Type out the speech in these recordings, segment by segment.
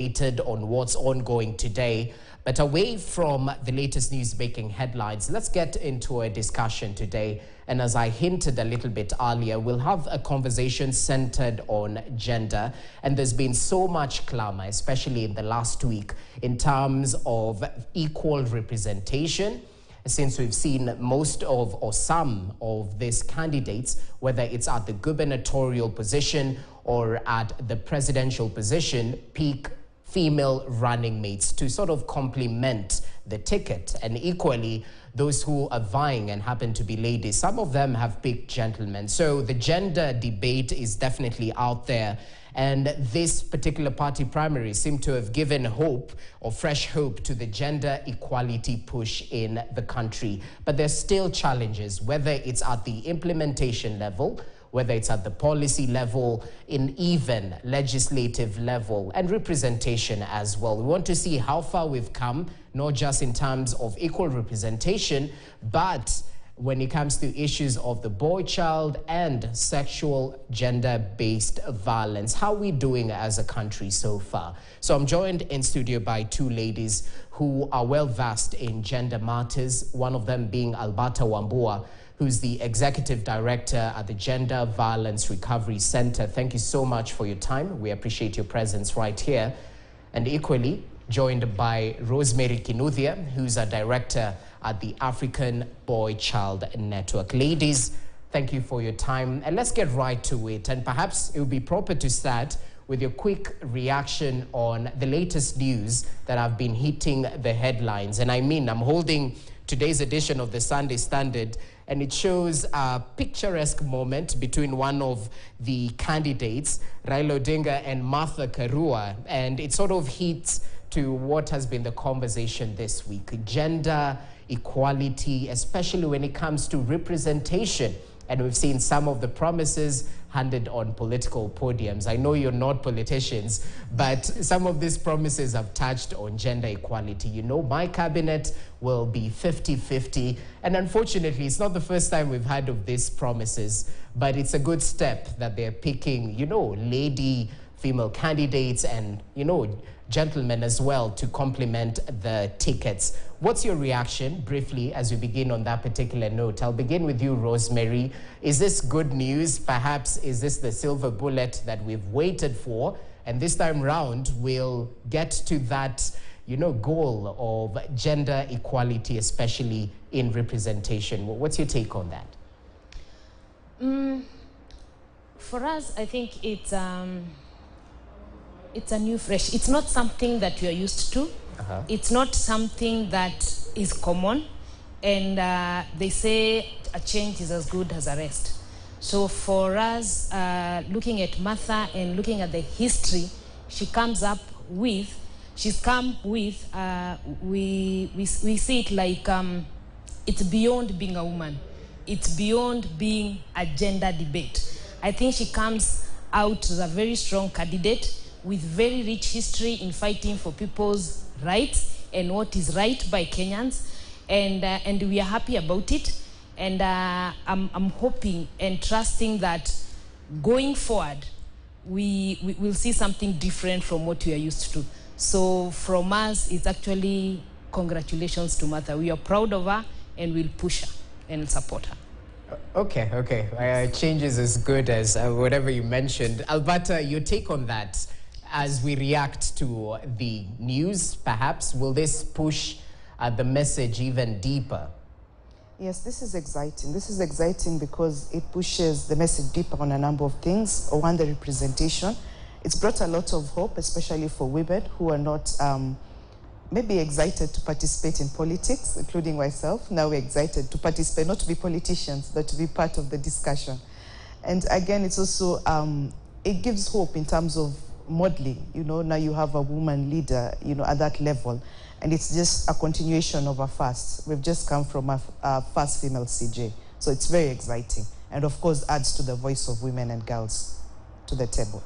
on what's ongoing today. But away from the latest news making headlines, let's get into a discussion today. And as I hinted a little bit earlier, we'll have a conversation centered on gender. And there's been so much clamor, especially in the last week, in terms of equal representation, since we've seen most of or some of these candidates, whether it's at the gubernatorial position or at the presidential position, pick female running mates to sort of complement the ticket. And equally, those who are vying and happen to be ladies, some of them have picked gentlemen. So the gender debate is definitely out there. And this particular party primary seemed to have given hope or fresh hope to the gender equality push in the country. But there's still challenges, whether it's at the implementation level, whether it's at the policy level, in even legislative level, and representation as well. We want to see how far we've come, not just in terms of equal representation, but when it comes to issues of the boy child and sexual gender-based violence. How are we doing as a country so far? So I'm joined in studio by two ladies who are well-versed in gender matters, one of them being Alberta Wambua, who's the Executive Director at the Gender Violence Recovery Center. Thank you so much for your time. We appreciate your presence right here. And equally, joined by Rosemary Kinuthia, who's a Director at the African Boy Child Network. Ladies, thank you for your time. And let's get right to it. And perhaps it would be proper to start with your quick reaction on the latest news that have been hitting the headlines. And I mean, I'm holding today's edition of the Sunday Standard, and it shows a picturesque moment between one of the candidates, Raila Odinga and Martha Karua, and it sort of hits to what has been the conversation this week: gender equality, especially when it comes to representation. And we've seen some of the promises handed on political podiums. I know you're not politicians, but some of these promises have touched on gender equality. You know, my cabinet will be 50-50. And unfortunately, it's not the first time we've heard of these promises, but it's a good step that they're picking, you know, lady female candidates and, you know, gentlemen as well to complement the tickets. What's your reaction, briefly, as we begin on that particular note? I'll begin with you, Rosemary. Is this good news? Perhaps is this the silver bullet that we've waited for? And this time round, we'll get to that, you know, goal of gender equality, especially in representation. What's your take on that? For us, I think it's a new fresh. It's not something that we are used to. It's not something that is common. And they say a change is as good as a rest. So for us, looking at Martha and looking at the history she's come with, we see it like it's beyond being a woman. It's beyond being a gender debate. I think she comes out as a very strong candidate with very rich history in fighting for people's rights and what is right by Kenyans, and we are happy about it. And I'm hoping and trusting that going forward, we will see something different from what we are used to. So from us, it's actually congratulations to Martha. We are proud of her and we'll push her and support her. Okay. Change is as good as whatever you mentioned. Alberta, your take on that as we react to the news, perhaps? Will this push the message even deeper? Yes, this is exciting. This is exciting because it pushes the message deeper on a number of things. One, the representation. It's brought a lot of hope, especially for women who are not maybe excited to participate in politics, including myself. Now we're excited to participate, not to be politicians, but to be part of the discussion. And again, it's also, it gives hope in terms of modeling. You know, now you have a woman leader, you know, at that level. And it's just a continuation of our first. We've just come from our first female CJ. So it's very exciting. And of course, adds to the voice of women and girls to the table.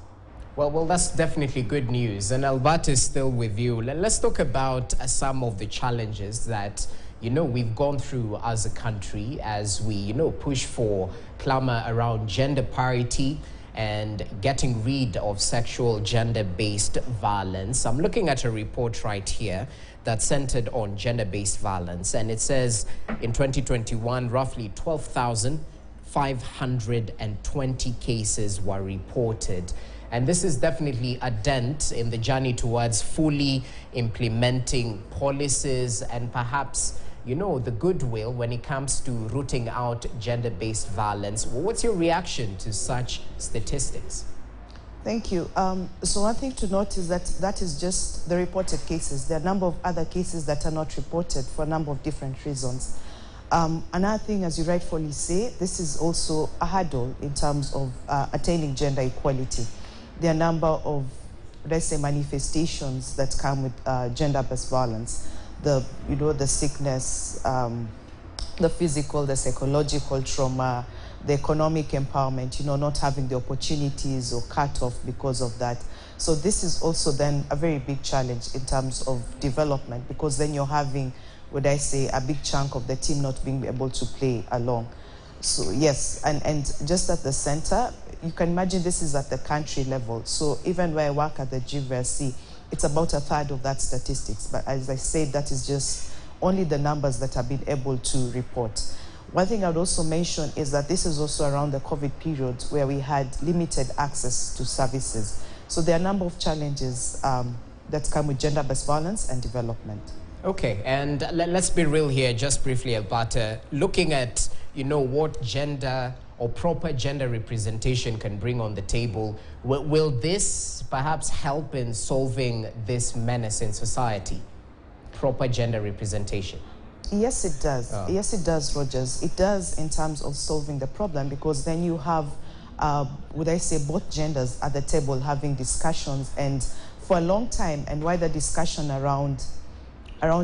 Well, that's definitely good news. And Alberta is still with you. Let's talk about some of the challenges that, you know, we've gone through as a country as we, you know, push for clamor around gender parity and getting rid of sexual gender-based violence. I'm looking at a report right here that's centered on gender-based violence, and it says in 2021, roughly 12,520 cases were reported. And this is definitely a dent in the journey towards fully implementing policies and perhaps, you know, the goodwill when it comes to rooting out gender-based violence. What's your reaction to such statistics? Thank you. So one thing to note is that that is just the reported cases. There are a number of other cases that are not reported for a number of different reasons. Another thing, as you rightfully say, this is also a hurdle in terms of attaining gender equality. There are a number of, let's say, manifestations that come with gender-based violence. The sickness, the physical, the psychological trauma, the economic empowerment, not having the opportunities or cut off because of that. So this is also then a very big challenge in terms of development, because then you're having, would I say, a big chunk of the team not being able to play along. So yes, and just at the center, you can imagine this is at the country level. So even where I work at the GVRC, it's about a third of that statistics. But as I said, that is just only the numbers that have been able to report. One thing I'd also mention is that this is also around the COVID period where we had limited access to services. So there are a number of challenges that come with gender-based violence and development. Okay, and let's be real here just briefly about looking at, what gender or proper gender representation can bring on the table. Will this perhaps help in solving this menace in society? Proper gender representation? Yes, it does. Oh. Yes, it does, Rogers. It does in terms of solving the problem, because then you have, would I say, both genders at the table having discussions. And for a long time, and why the discussion around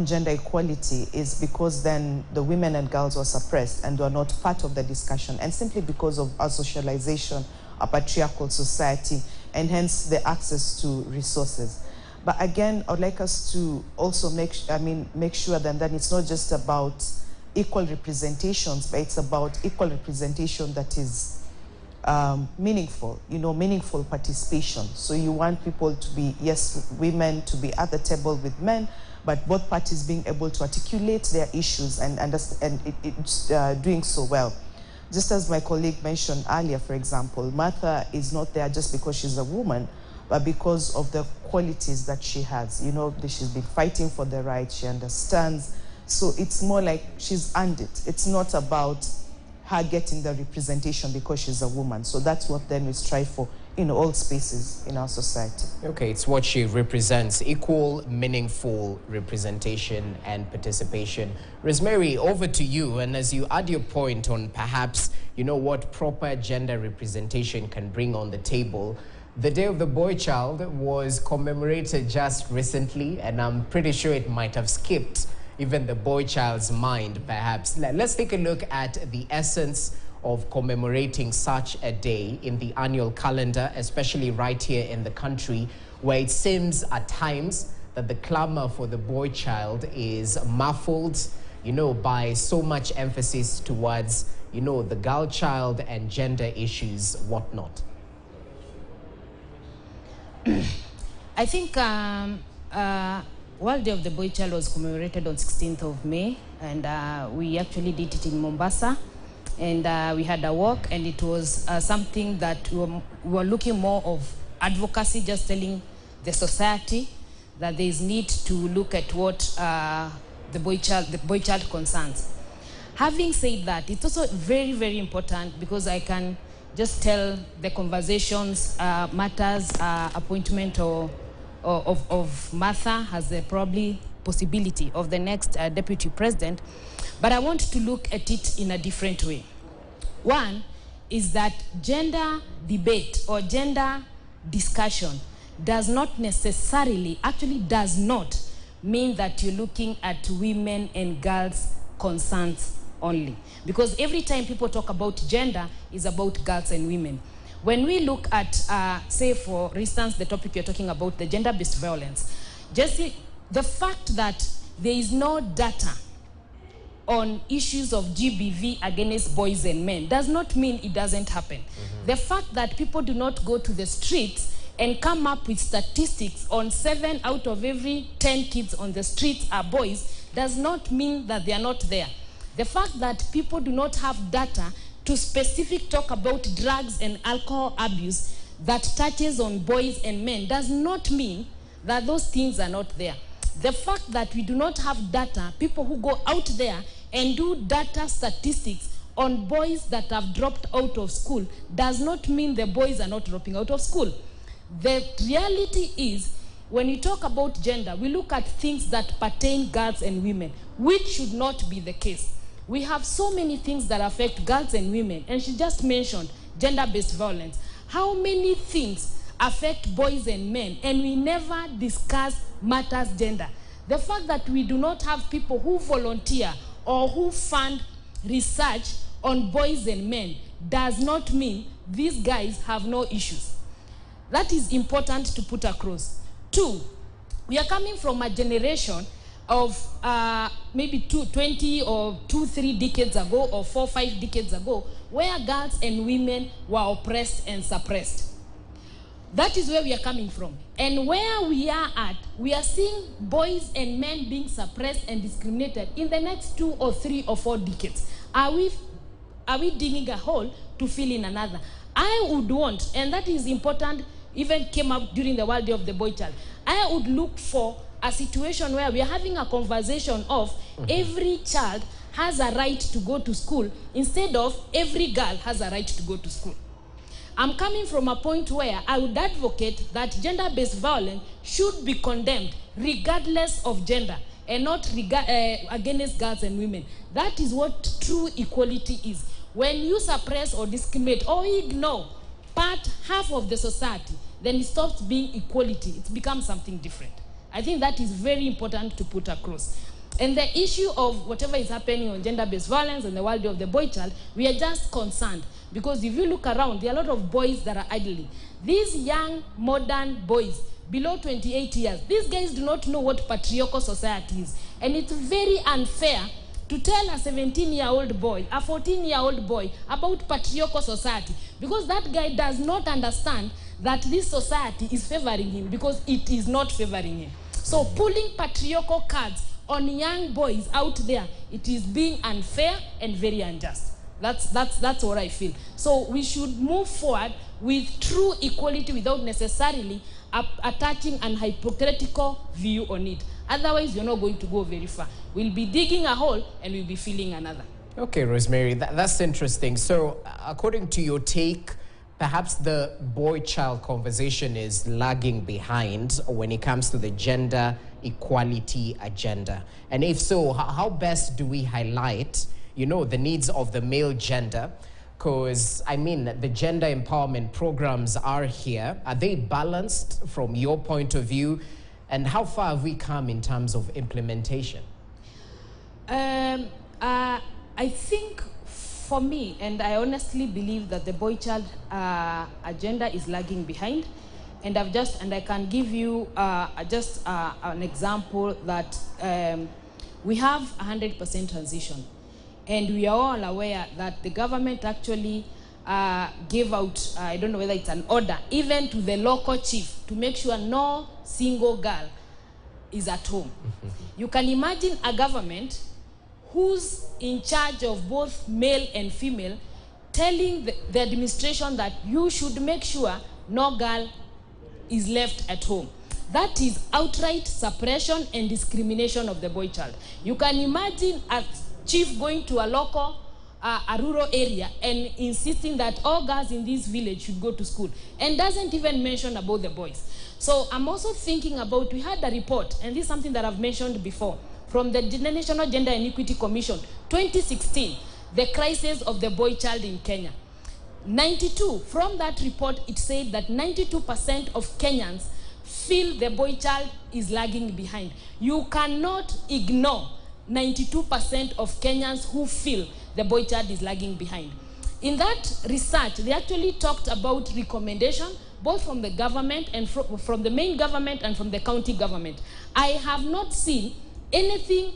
gender equality is because then the women and girls were suppressed and were not part of the discussion, and simply because of our socialization, our patriarchal society, and hence the access to resources. But again, I would like us to also make sure that it's not just about equal representations, but it's about equal representation that is meaningful, meaningful participation. So you want people to be, yes, women to be at the table with men, but both parties being able to articulate their issues and doing so well. Just as my colleague mentioned earlier, for example, Martha is not there just because she's a woman, but because of the qualities that she has. She's been fighting for the right, she understands. So it's more like she's earned it. It's not about her getting the representation because she's a woman. So that's what then we strive for in all spaces in our society. Okay, it's what she represents, equal, meaningful representation and participation. Rosemary, over to you. And as you add your point on perhaps, what proper gender representation can bring on the table, the Day of the Boy Child was commemorated just recently, and I'm pretty sure it might have skipped even the boy child's mind, perhaps. Let's take a look at the essence of commemorating such a day in the annual calendar, especially right here in the country, where it seems at times that the clamor for the boy child is muffled, by so much emphasis towards, the girl child and gender issues, whatnot. I think World Day of the Boy Child was commemorated on 16th of May, and we actually did it in Mombasa, and we had a walk, and it was something that we were looking more of advocacy, just telling the society that there is need to look at what the boy child concerns. Having said that, it's also very, very important, because I can just tell the conversations matters, appointment of Martha has the probably possibility of the next deputy president, but I want to look at it in a different way. One is that gender debate or gender discussion does not necessarily, actually does not mean that you're looking at women and girls' concerns only. Because every time people talk about gender, it's about girls and women. When we look at, say, for instance, the topic you're talking about, the gender-based violence, just the fact that there is no data on issues of GBV against boys and men does not mean it doesn't happen. The fact that people do not go to the streets and come up with statistics on 7 out of every 10 kids on the streets are boys does not mean that they are not there. The fact that people do not have data to specific talk about drugs and alcohol abuse that touches on boys and men does not mean that those things are not there. The fact that we do not have data, people who go out there and do data statistics on boys that have dropped out of school does not mean the boys are not dropping out of school. The reality is, when you talk about gender, we look at things that pertain girls and women, which should not be the case. We have so many things that affect girls and women, and she just mentioned gender-based violence. How many things affect boys and men, and we never discuss matters gender? The fact that we do not have people who volunteer or who fund research on boys and men does not mean these guys have no issues. That is important to put across. 2, we are coming from a generation of maybe 20 or 2-3 decades ago, or 4-5 decades ago, where girls and women were oppressed and suppressed. That is where we are coming from. And where we are at, we are seeing boys and men being suppressed and discriminated in the next 2 or 3 or 4 decades. Are we digging a hole to fill in another? I would want, and that is important, even came up during the World Day of the Boy Child, I would look for a situation where we are having a conversation of every child has a right to go to school instead of every girl has a right to go to school. I'm coming from a point where I would advocate that gender-based violence should be condemned regardless of gender and not against girls and women. That is what true equality is. When you suppress or discriminate or ignore half of the society, then it stops being equality. It becomes something different. I think that is very important to put across. And the issue of whatever is happening on gender-based violence and the World Day of the Boy Child, we are just concerned. Because if you look around, there are a lot of boys that are idling. These young, modern boys, below 28 years, these guys do not know what patriarchal society is. And it's very unfair to tell a 17-year-old boy, a 14-year-old boy about patriarchal society, because that guy does not understand that this society is favoring him, because it is not favoring him. So pulling patriarchal cards on young boys out there, it is being unfair and very unjust. That's what I feel. So we should move forward with true equality without necessarily attaching an hypocritical view on it. Otherwise, you're not going to go very far. We'll be digging a hole and we'll be filling another. Okay, Rosemary, that's interesting. So according to your take, perhaps the boy-child conversation is lagging behind when it comes to the gender equality agenda. And if so, how best do we highlight, you know, the needs of the male gender? Because, I mean, the gender empowerment programs are here. Are they balanced from your point of view? And how far have we come in terms of implementation? I think for me, and I honestly believe that the boy-child agenda is lagging behind. And I can give you just an example that we have 100% transition. And we are all aware that the government actually gave out, I don't know whether it's an order, even to the local chief to make sure no single girl is at home. You can imagine a government who's in charge of both male and female telling the administration that you should make sure no girl is left at home. That is outright suppression and discrimination of the boy child. You can imagine a chief going to a local, a rural area and insisting that all girls in this village should go to school and doesn't even mention about the boys. So I'm also thinking about, we had a report, and this is something that I've mentioned before, from the National Gender and Equity Commission, 2016, the crisis of the boy child in Kenya. 92, from that report, it said that 92% of Kenyans feel the boy child is lagging behind. You cannot ignore 92% of Kenyans who feel the boy child is lagging behind. In that research, they actually talked about recommendation, both from the government and from the main government and from the county government. I have not seen anything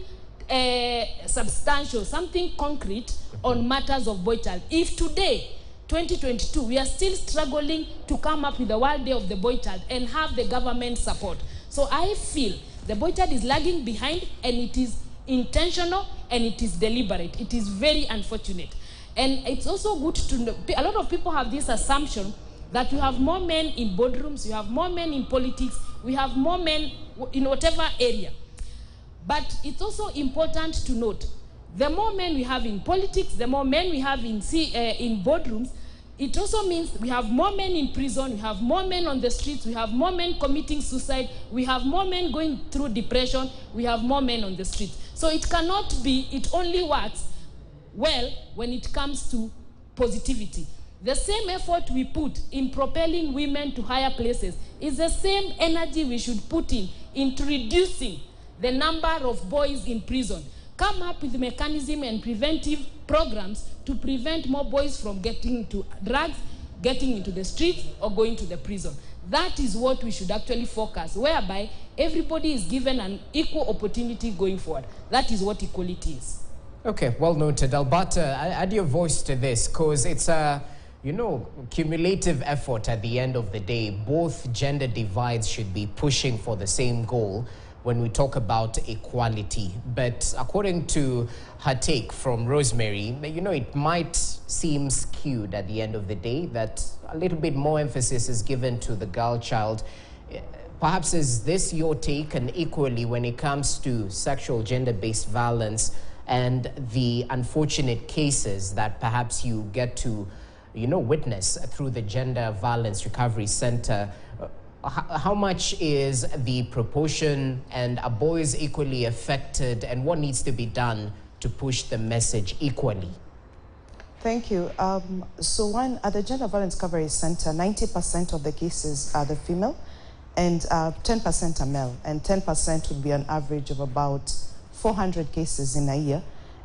substantial, something concrete on matters of boy-child. If today, 2022, we are still struggling to come up with the World Day of the Boy-Child and have the government support. So I feel the boy-child is lagging behind, and it is intentional and it is deliberate. It is very unfortunate. And it's also good to know, a lot of people have this assumption that you have more men in boardrooms, you have more men in politics, we have more men in whatever area. But it's also important to note, the more men we have in politics, the more men we have in boardrooms, it also means we have more men in prison, we have more men on the streets, we have more men committing suicide, we have more men going through depression, we have more men on the streets. So it cannot be, it only works well when it comes to positivity. The same effort we put in propelling women to higher places is the same energy we should put into reducing the number of boys in prison. Come up with mechanism and preventive programs to prevent more boys from getting into drugs, getting into the streets, or going to the prison. That is what we should actually focus, whereby everybody is given an equal opportunity going forward. That is what equality is. Okay, well noted. Alberta, add your voice to this, because it's a, cumulative effort at the end of the day. Both gender divides should be pushing for the same goal when we talk about equality. But according to her take from Rosemary, it might seem skewed at the end of the day, that a little bit more emphasis is given to the girl child. Perhaps is this your take? And equally, when it comes to sexual gender-based violence and the unfortunate cases that perhaps you get to, witness through the Gender Violence Recovery Center, how much is the proportion, and are boys equally affected, and what needs to be done to push the message equally? Thank you. So one, at the Gender Violence Recovery Center, 90% of the cases are the female, and 10% are male, and 10% would be an average of about 400 cases in a year,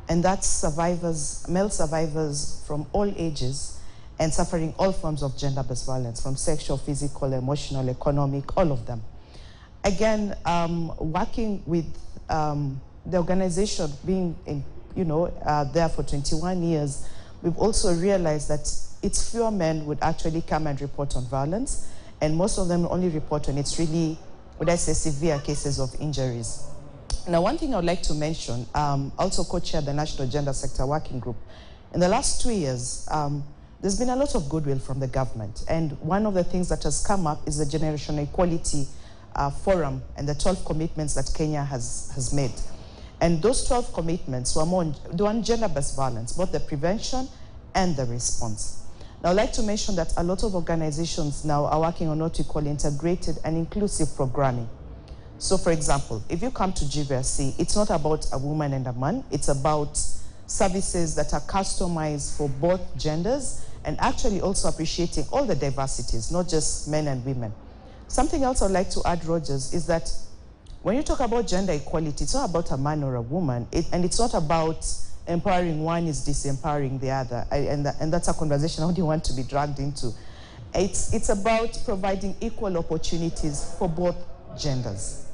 and that's survivors, male survivors from all ages, and suffering all forms of gender-based violence, from sexual, physical, emotional, economic, all of them. Again, working with the organization being there for 21 years, we've also realized that it's fewer men would actually come and report on violence, and most of them only report when it's really, severe cases of injuries. Now, one thing I would like to mention, also co-chair the National Gender Sector Working Group. In the last 2 years, there's been a lot of goodwill from the government, and one of the things that has come up is the Generational Equality Forum and the 12 commitments that Kenya has made. And those 12 commitments were more on gender-based violence, both the prevention and the response. Now, I'd like to mention that a lot of organizations now are working on what we call integrated and inclusive programming. So, for example, if you come to GVRC, it's not about a woman and a man, it's about services that are customized for both genders, and actually also appreciating all the diversities, not just men and women. Something else I'd like to add, Rogers, is that when you talk about gender equality, it's not about a man or a woman, and it's not about empowering one is disempowering the other, and that's a conversation I wouldn't want to be dragged into. It's about providing equal opportunities for both genders.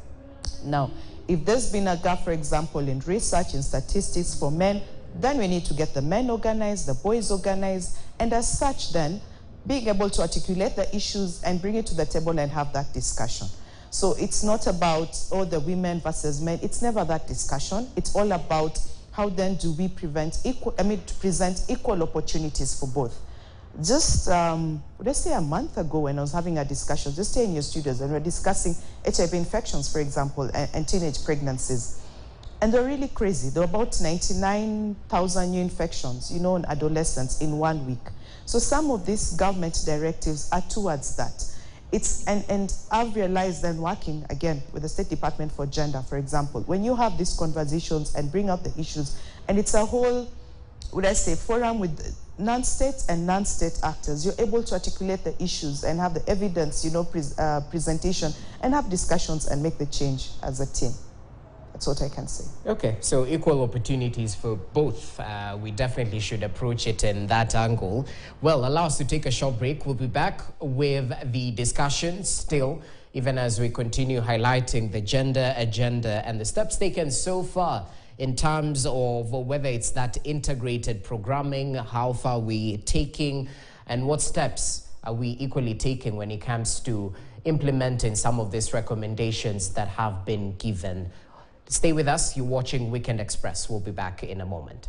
Now, if there's been a gap, for example, in research, in statistics for men, then we need to get the men organized, the boys organized, and as such then, being able to articulate the issues and bring it to the table and have that discussion. So it's not about, the women versus men. It's never that discussion. It's all about how then do we present equal opportunities for both. Just, let's say a month ago when I was having a discussion, just stay in your studios, and we're discussing HIV infections, for example, and teenage pregnancies. And they're really crazy. There were about 99,000 new infections, in adolescents in 1 week. So some of these government directives are towards that. And I've realized then, working again with the State Department for Gender, for example, when you have these conversations and bring up the issues, and it's a whole, forum with non-state and non-state actors, you're able to articulate the issues and have the evidence, presentation, and have discussions and make the change as a team. That's what I can say. Okay, so equal opportunities for both. We definitely should approach it in that angle. Well, allow us to take a short break. We'll be back with the discussion still, even as we continue highlighting the gender agenda and the steps taken so far in terms of whether it's that integrated programming, how far we taking, and what steps are we equally taking when it comes to implementing some of these recommendations that have been given. Stay with us. You're watching Weekend Express. We'll be back in a moment.